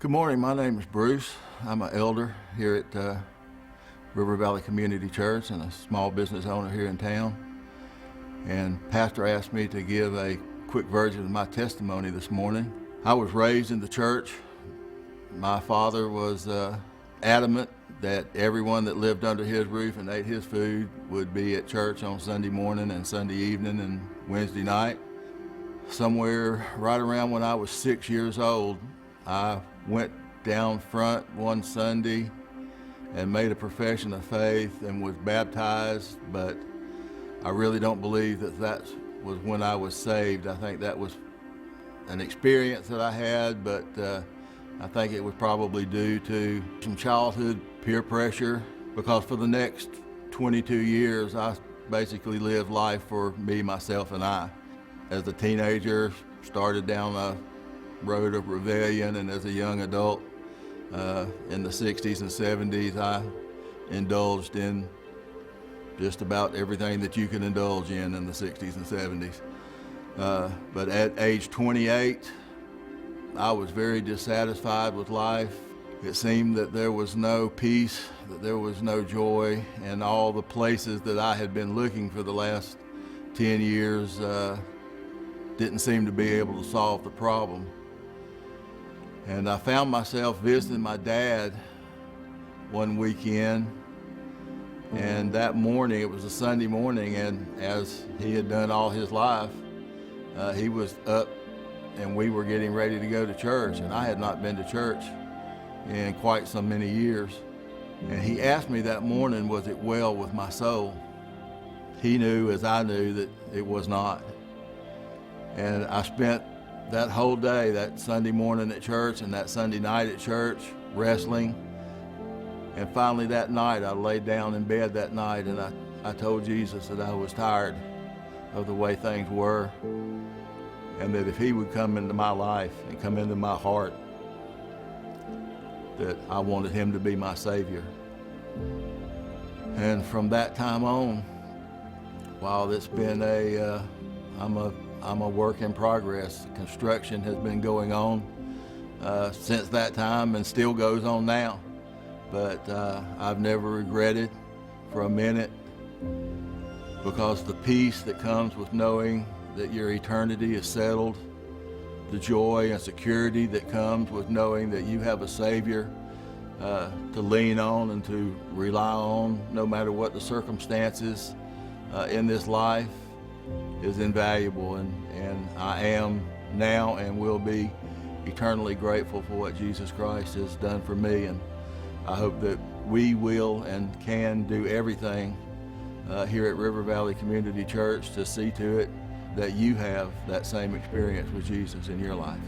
Good morning, my name is Bruce. I'm an elder here at River Valley Community Church and a small business owner here in town. And Pastor asked me to give a quick version of my testimony this morning. I was raised in the church. My father was adamant that everyone that lived under his roof and ate his food would be at church on Sunday morning and Sunday evening and Wednesday night. Somewhere right around when I was 6 years old, I went down front one Sunday and made a profession of faith and was baptized, but I really don't believe that was when I was saved. I think that was an experience that I had, but I think it was probably due to some childhood peer pressure, because for the next 22 years I basically lived life for me, myself, and I. As a teenager, started down a road of rebellion, and as a young adult in the 60s and 70s, I indulged in just about everything that you can indulge in the 60s and 70s. But at age 28, I was very dissatisfied with life. It seemed that there was no peace, that there was no joy, and all the places that I had been looking for the last 10 years didn't seem to be able to solve the problem. And I found myself visiting my dad one weekend, and that morning, it was a Sunday morning, and as he had done all his life, he was up and we were getting ready to go to church, and I had not been to church in quite so many years. And he asked me that morning, was it well with my soul? He knew, as I knew, that it was not. And I spent that whole day, that Sunday morning at church and that Sunday night at church, wrestling. And finally that night, I laid down in bed that night, and I told Jesus that I was tired of the way things were, and that if he would come into my life and come into my heart, that I wanted him to be my Savior. And from that time on, while it's been I'm a work in progress. Construction has been going on since that time and still goes on now. But I've never regretted for a minute, because the peace that comes with knowing that your eternity is settled, the joy and security that comes with knowing that you have a Savior to lean on and to rely on no matter what the circumstances in this life, is invaluable, and I am now and will be eternally grateful for what Jesus Christ has done for me. And I hope that we will and can do everything here at River Valley Community Church to see to it that you have that same experience with Jesus in your life.